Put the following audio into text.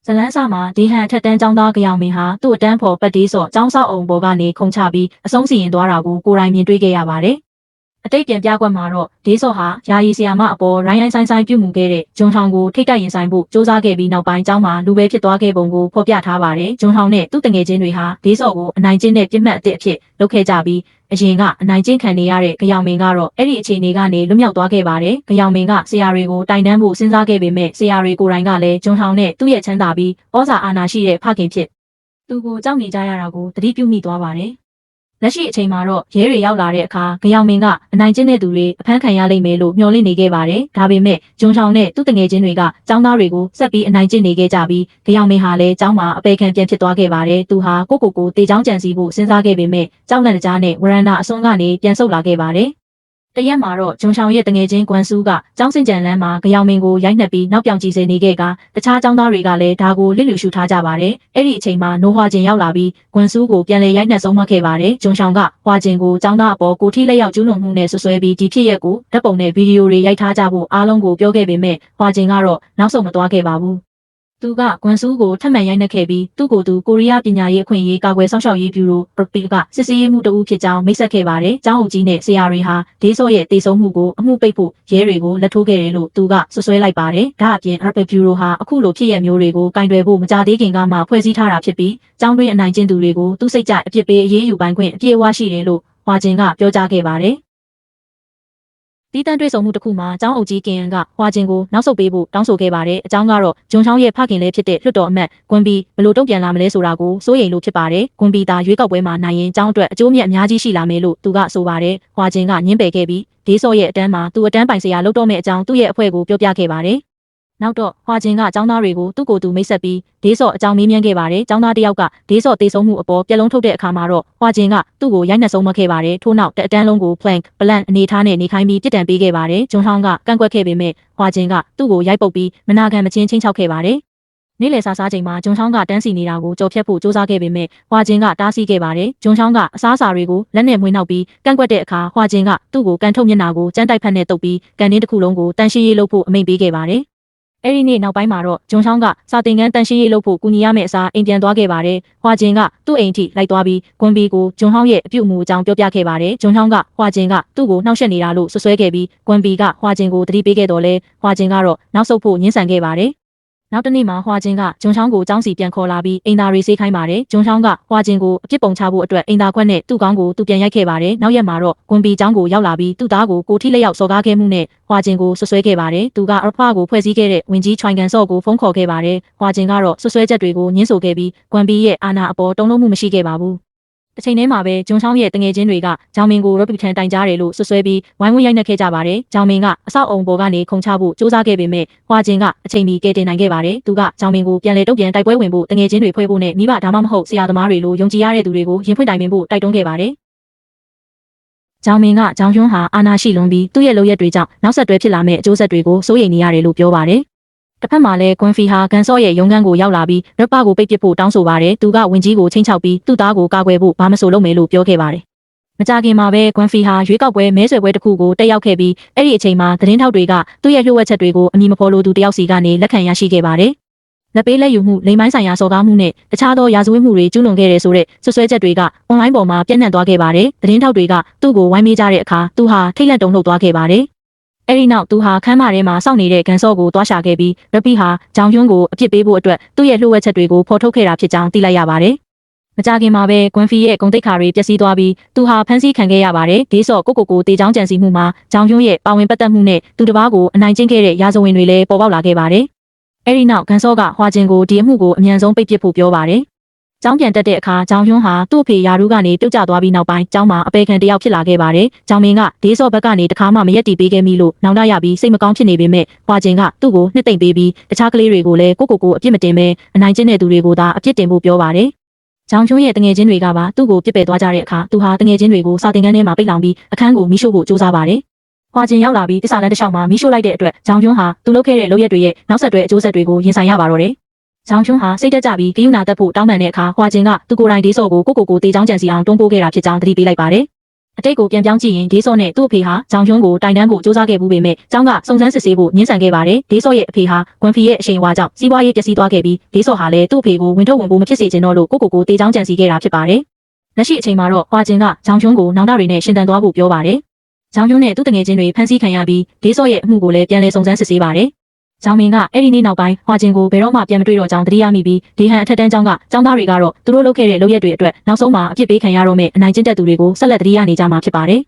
ဇလန်းစာမှာဒီဟန်ထက်တန်းចောင်းသားကြောင်မင်းဟာသူ့အတန်းဖော်ပတ်တီးစော့ចောင်းဆောက်အုံပေါ်ကနေခုန်ချပြီးအဆုံးစီရင်သွားတာကိုကိုယ်တိုင်မြင်တွေ့ခဲ့ရပါတယ်။အတိတ်ပြန်ပြကွက်မှာတော့ဒေးစော့ဟာယာယီဆီယာမအပေါ်ရိုင်းရိုင်းဆိုင်ဆိုင်ပြုတ်မှုခဲ့တဲ့ဂျွန်ထောင်ကိုထိတ်တိုက်ရင်ဆိုင်ဖို့စ조사ခဲ့ပြီးနောက်ပိုင်းចောင်းမှာလူပဲဖြစ်သွားခဲ့ပုံကိုဖော်ပြထားပါတယ်။ဂျွန်ထောင်နဲ့သူ့တငယ်ချင်းတွေဟာဒေးစော့ကိုအနိုင်ကျင့်တဲ့ပြစ်မှတ်အသစ်အဖြစ်လုပ်ခဲ့ကြပြီးအရင်ကအနိုင်ကျင့်ခံနေရတဲ့ကြောင်မင်းကတော့အဲ့ဒီအခြေအနေကနေလွတ်မြောက်သွားခဲ့ပါတယ်။ကြောင်မင်းကဆရာတွေကိုတိုင်တန်းဖို့စဉ်းစားခဲ့ပေမဲ့ဆရာတွေကိုယ်တိုင်ကလည်းဂျွန်ထောင်နဲ့သူ့ရဲ့ချမ်းသာပြီးဩဇာအာဏာရှိတဲ့ဖခင်ဖြစ်သူကိုကြောက်နေကြရတာကိုသတိပြုမိသွားပါတယ်။လက်ရှိအချိန်မှာတော့ရဲတွေရောက်လာတဲ့အခါကြောင်မင်းကအနိုင်ကျင့်တဲ့သူတွေအဖမ်းခံရလိမ့်မယ်လို့မျှော်လင့်နေခဲ့ပါတယ်။ဒါပေမဲ့ဂျွန်ထောင်နဲ့သူ့တငယ်ချင်းတွေကចောင်းသားတွေကိုဆက်ပြီးအနိုင်ကျင့်နေခဲ့ကြပြီးကြောင်မင်းဟာလည်းចောင်းမှာအပေခံပြန်ဖြစ်သွားခဲ့ပါတယ်။သူဟာကိုတေချောင်းကြံစီဖို့စဉ်းစားခဲ့ပေမဲ့ကြောက်လန့်တကြားနဲ့ဝရန်တာအစွန်းကနေပြန်ဆုတ်လာခဲ့ပါတယ်။တရက်မှာတော့ဂျွန်ချောင်ရဲ့တငယ်ချင်းကွမ်ဆူးကចောင်းစင်ကြံလန်းမှာကြောင်မင်းကိုရိုက်နှက်ပြီးနောက်ပြောင်ကြည့်စေနေခဲ့ကတခြားចောင်းသားတွေကလည်းဒါကိုလစ်လျူရှုထားကြပါတယ်။အဲ့ဒီအချိန်မှာနိုဟွာဂျင်ရောက်လာပြီးကွမ်ဆူးကိုပြန်လည်ရိုက်နှက်ဆုံးမခဲ့ပါတယ်။ဂျွန်ချောင်ကဟွာဂျင်ကိုចောင်းသားအပေါ်ကိုထိလက်ရောက်ကျူးလွန်မှုနဲ့ဆွဆွဲပြီးဒီဖြစ်ရက်ကိုဓာတ်ပုံနဲ့ဗီဒီယိုတွေရိုက်ထားကြဖို့အားလုံးကိုပြောခဲ့ပေမဲ့ဟွာဂျင်ကတော့နောက်ဆုတ်မသွားခဲ့ပါဘူး။သူကကွမ်ဆူးကိုထပ်မံရိုက်နှက်ခဲ့ပြီးသူ့ကိုယ်သူကိုရီးယားပညာရေးအခွင့်အရေးကာကွယ်ဆောင်ရှောက်ရေးဗျူရိုPRPIကစစ်ဆေးရေးမှုတအုပ်ဖြစ်ကြောင်းမိတ်ဆက်ခဲ့ပါတယ်။ကျောင်းအုပ်ကြီးနဲ့ဆရာတွေဟာဒေးစော့ရဲ့တေဆုံးမှုကိုအမှုပိတ်ဖို့ရဲတွေကိုလက်ထိုးခဲ့တယ်လို့သူကဆွဆွဲလိုက်ပါတယ်။ဒါအပြင်PRPIဗျူရိုဟာအခုလိုဖြစ်ရမျိုးတွေကိုကင်တွယ်ဖို့မကြသေးခင်ကမှဖွဲ့စည်းထားတာဖြစ်ပြီးကျောင်းတွင်းအနိုင်ကျင့်သူတွေကိုသူ့စိတ်ကြိုက်အပြစ်ပေးအရေးယူပိုင်ခွင့်အပြည့်အဝရှိတယ်လို့ဟွာဂျင်ကပြောကြားခဲ့ပါတယ်။တီးတန့်တွေ့ဆုံမှုတစ်ခုမှာចောင်းအုပ်ကြီးကင်ယန်ကဟွာဂျင်ကိုနောက်ဆုတ်ပေးဖို့တောင်းဆိုခဲ့ပါတယ်။အကြောင်းကတော့ဂျွန်ချောင်းရဲ့ဖခင်လည်းဖြစ်တဲ့လွှတ်တော်အမတ်ကွန်ဘီဘယ်လိုတုံ့ပြန်လာမလဲဆိုတာကိုစိုးရိမ်လို့ဖြစ်ပါတယ်။ကွန်ဘီသာရွေးကောက်ပွဲမှာနိုင်ရင်ចောင်းအတွက်အကျိုးမြတ်အများကြီးရှိလာမယ်လို့သူကဆိုပါတယ်။ဟွာဂျင်ကညှင်းပယ်ခဲ့ပြီးဒေးစော့ရဲ့အတန်းမှာသူအတန်းပိုင်ဆရာလုပ်တော့မယ့်အကြောင်းသူ့ရဲ့အဖွဲ့ကိုပြောပြခဲ့ပါတယ်။နောက်တော့ဟွာဂျင်ကចောင်းသားတွေကိုသူ့ကိုယ်သူမိတ်ဆက်ပြီးဒေးစော့အကြောင်းမေးမြန်းခဲ့ပါတယ်။ចောင်းသားတစ်ယောက်ကဒေးစော့တေဆုံးမှုအပေါ်ပြက်လုံးထုတ်တဲ့အခါမှာတော့ဟွာဂျင်ကသူ့ကိုရိုက်နှက်ဆုံးမခဲ့ပါတယ်။ထို့နောက်တအတန်းလုံးကို plank အနေထားနဲ့နေခိုင်းပြီးပြစ်ဒဏ်ပေးခဲ့ပါတယ်။ဂျွန်ဟောင်းကကန့်ကွက်ခဲ့ပေမဲ့ဟွာဂျင်ကသူ့ကိုရိုက်ပုတ်ပြီးမနာခံမချင်းချင်းချောက်ခဲ့ပါတယ်။နေ့လယ်စားချိန်မှာဂျွန်ချောင်းကတန်းစီနေတာကိုကြော်ဖြတ်ဖို့စ조사ခဲ့ပေမဲ့ဟွာဂျင်ကတားဆီးခဲ့ပါတယ်။ဂျွန်ချောင်းကအစားအစာတွေကိုလက်နဲ့မွှေးနှောက်ပြီးကန့်ကွက်တဲ့အခါဟွာဂျင်ကသူ့ကိုကန်ထုတ်မျက်နှာကိုကြမ်းတိုက်ဖက်နဲ့တုပ်ပြီးကန်တင်းတစ်ခုလုံးကိုတန်းရှင်းရေးလုပ်ဖို့အမိန့်ပေးခဲ့ပါတယ်။အဲ့ဒီနေ့နောက်ပိုင်းမှာတော့ဂျွန်ချောင်းကစာသင်ခန်းတန်ရှင်းရေးလုပ်ဖို့ကူညီရမယ့်အစားအိမ်ပြန်သွားခဲ့ပါတယ်။ဟွာဂျင်ကသူ့အိမ်ထိလိုက်သွားပြီးကွန်ဘီကိုဂျွန်ဟောင်းရဲ့အပြုအမူအကြောင်းပြောပြခဲ့ပါတယ်။ဂျွန်ဟောင်းကဟွာဂျင်ကသူ့ကိုနှောက်ယှက်နေတာလို့ဆွဆွဲခဲ့ပြီးကွန်ဘီကဟွာဂျင်ကိုတတိပေးခဲ့တော့လဲဟွာဂျင်ကတော့နောက်ဆုတ်ဖို့ညှင်းဆန်ခဲ့ပါတယ်။နောက်တနေ့မှာဟွာဂျင်ကဂျွန်ချောင်းကိုចောင်းစီပြန်ခေါ်လာပြီးအိမ်သားတွေဆေးခိုင်းပါတယ်။ဂျွန်ချောင်းကဟွာဂျင်ကိုအပြစ်ပုံချဖို့အတွက်အိမ်သားခွက်နဲ့သူ့ကောင်းကိုသူပြန်ရိုက်ခဲ့ပါတယ်။နောက်ရက်မှာတော့ကွန်ဘီចောင်းကိုရောက်လာပြီးသူ့သားကိုကိုထိလက်ရောက်စော်ကားခဲ့မှုနဲ့ဟွာဂျင်ကိုဆွဆွဲခဲ့ပါတယ်။သူကအဖကိုဖွဲ့စည်းခဲ့တဲ့ဝင်ကြီးချွိုင်ကန်စော့ကိုဖုန်းခေါ်ခဲ့ပါတယ်။ဟွာဂျင်ကတော့ဆွဆွဲချက်တွေကိုညှင်းဆိုခဲ့ပြီးကွန်ဘီရဲ့အာဏာအပေါ်တုံ့လုံးမှုမရှိခဲ့ပါဘူး။တစ်ချိန်တည်းမှာပဲဂျွန်ချောင်းရဲ့တငယ်ချင်းတွေကဂျောင်မင်ကိုရပီထန်တိုင်ကြားတယ်လို့ဆွဆွဲပြီးဝိုင်းဝန်းရိုက်နှက်ခဲ့ကြပါတယ်။ဂျောင်မင်ကအဆောက်အုံပေါ်ကနေခုန်ချဖို့စ조사ခဲ့ပေမဲ့ဟွာဂျင်ကအချိန်မီကယ်တင်နိုင်ခဲ့ပါတယ်။သူကဂျောင်မင်ကိုပြန်လည်တုံ့ပြန်တိုက်ပွဲဝင်ဖို့တငယ်ချင်းတွေဖွဲ့ဖို့နဲ့မိဘဒါမှမဟုတ်ဆရာသမားတွေလိုယုံကြည်ရတဲ့သူတွေကိုရင်ဖွင့်တိုင်ပင်ဖို့တိုက်တွန်းခဲ့ပါတယ်။ဂျောင်မင်ကဂျောင်ယွန်းဟာအာဏာရှိလွန်ပြီးသူ့ရဲ့လုပ်ရက်တွေကြောင့်နောက်ဆက်တွဲဖြစ်လာမယ့်အကျိုးဆက်တွေကိုစိုးရိမ်နေရတယ်လို့ပြောပါတယ်။တစ်ဖက်မှာလည်းကွန်ဖီဟာဂန်ဆော့ရဲ့ရုံးခန်းကိုရောက်လာပြီးရပကိုပိတ်ပစ်ဖို့တောင်းဆိုပါတယ်။သူကဝင်ကြီးကိုချိန်ချောက်ပြီးသူ့သားကိုကာကွယ်ဖို့ဘာမဆိုလုပ်မယ်လို့ပြောခဲ့ပါတယ်။မကြခင်မှာပဲကွန်ဖီဟာရွေးကောက်ပွဲမဲဆွယ်ပွဲတစ်ခုကိုတက်ရောက်ခဲ့ပြီးအဲ့ဒီအချိန်မှာသတင်းထောက်တွေကသူ့ရဲ့လျှို့ဝှက်ချက်တွေကိုအမည်မဖော်လိုသူတယောက်စီကနေလက်ခံရရှိခဲ့ပါတယ်။လက်ပေးလက်ယူမှုလိမ်မိုင်းဆိုင်ရာစော်ကားမှုနဲ့တခြားသောရာဇဝတ်မှုတွေကျူးလွန်ခဲ့တဲ့ဆိုတဲ့ဆွဆွဲချက်တွေကအွန်လိုင်းပေါ်မှာပြန့်နှံ့သွားခဲ့ပါတယ်။သတင်းထောက်တွေကသူ့ကိုဝိုင်းမေးကြတဲ့အခါသူဟာထိတ်လန့်တုန်လှုပ်သွားခဲ့ပါတယ်။အဲ့ဒီနောက်သူဟာခန်းမထဲမှာစောင့်နေတဲ့ကန်ဆော့ကိုတွားရှာခဲ့ပြီးရပီဟာဂျောင်ယွန်းကိုအပြစ်ပေးဖို့အတွက်သူ့ရဲ့လျှို့ဝှက်ချက်တွေကိုဖော်ထုတ်ခဲ့တာဖြစ်ကြောင်းသိလိုက်ရပါတယ်။မကြခင်မှာပဲကွန်ဖီရဲ့ဂုဏ်သိက္ခာတွေပျက်စီးသွားပြီးသူဟာဖမ်းဆီးခံခဲ့ရပါတယ်။ဒေးစော့ကိုတေချောင်းကြံစီမှုမှာဂျောင်ယွန်းရဲ့ပါဝင်ပတ်သက်မှုနဲ့သူတစ်ပါးကိုအနိုင်ကျင့်ခဲ့တဲ့ရာဇဝင်တွေလည်းပေါ်ပေါက်လာခဲ့ပါတယ်။အဲ့ဒီနောက်ကန်ဆော့ကဟွာဂျင်ကိုဒီအမှုကိုအမြန်ဆုံးပိတ်ပစ်ဖို့ပြောပါတယ်။ကျောင်းပြန်တက်တဲ့အခါဂျောင်ယွန်းဟာသူ့အဖေယာရူးကနေပြုတ်ကျသွားပြီးနောက်ပိုင်းကျောင်းမှာအပေခံတယောက်ဖြစ်လာခဲ့ပါတယ်။ဂျောင်မင်ကဒေးစော့ဘက်ကနေတခါမှမရက်တီပေးခဲ့မိလို့နောင်တရပြီးစိတ်မကောင်းဖြစ်နေပေမဲ့ဟွာဂျင်ကသူ့ကိုနှစ်သိမ့်ပေးပြီးတခြားကလေးတွေကိုလည်းကိုအပြစ်မတင်ဘဲအနိုင်ကျင့်တဲ့သူတွေကိုသာအပြစ်တင်ဖို့ပြောပါတယ်။ဂျောင်ယွန်းရဲ့တငယ်ချင်းတွေကပါသူ့ကိုပြစ်ပယ်သွားကြတဲ့အခါသူဟာတငယ်ချင်းတွေကိုစာသင်ခန်းထဲမှာပိတ်လောင်ပြီးအခန်းကိုမီးရှို့ဖို့စ조사ပါတယ်။ဟွာဂျင်ရောက်လာပြီးတစ္ဆာလန်းတစ်လျှောက်မှာမီးရှို့လိုက်တဲ့အတွက်ဂျောင်ယွန်းဟာသူလုပ်ခဲ့တဲ့လုပ်ရက်တွေရဲ့နောက်ဆက်တွဲအကျိုးဆက်တွေကိုရင်ဆိုင်ရပါတော့တယ်။ဂျောင်ယွန်းဟာစိတ်တက်ကြပြီးဂယုဏတက်ဖို့တောင်းပန်တဲ့အခါဟွာဂျင်ကသူကိုယ်တိုင်ဒေးစော့ကိုတေချောင်းကြံစီအောင်တွန်းပို့ခဲ့တာဖြစ်ကြောင်းသတိပေးလိုက်ပါတယ် အတိတ်ကိုပြန်ပြောင်းကြည့်ရင်ဒေးစောနဲ့သူ့အဖေဟာဂျောင်ကျွန်းကိုတိုင်တန်းဖို့စူးစမ်းခဲ့မှုပေမဲ့ကျောင်းကစုံစမ်းစစ်ဆေးဖို့ညှင်းဆန်ခဲ့ပါတယ်ဒေးစောရဲ့အဖေဟာဂွန်ဖီရဲ့အရှိန်အဝါကြောင့်စီးပွားရေးပျက်စီးသွားခဲ့ပြီးဒေးစောဟာလည်းသူ့အဖေကိုဝင်ထုတ်ဝင်ပိုးမဖြစ်စေချင်တော့လို့ကိုတေးချောင်းကြံစီခဲ့တာဖြစ်ပါတယ်လက်ရှိအချိန်မှာတော့ဟွာကျင်ကဂျောင်ကျွန်းကိုနောင်တတွေနဲ့ရှင်တန်သွားဖို့ပြောပါတယ်ဂျောင်ကျွန်းနဲ့သူ့တငယ်ချင်းတွေဖမ်းဆီးခံရပြီးဒေးစောရဲ့အမှုကိုလည်းပြန်လည်စုံစမ်းစစ်ဆေးပါတယ်ဂျောင်မင်းကအဲ့ဒီနေ့နောက်ပိုင်းဟွာကျင်ကိုဘယ်တော့မှပြန်မတွေ့တော့ကြောင်းသတိရမိပြီးဒေဟန်အထက်တန်းကျောင်းကကျောင်းသားတွေကတော့သူတို့လုပ်ခဲ့တဲ့လုပ်ရက်တွေအတွက်နောက်ဆုံးမှာအပြစ်ပေးခံရတော့မယ့်အနိုင်ကျင့်တဲ့သူတွေကိုဆက်လက်သတိရနေကြမှာဖြစ်ပါတယ်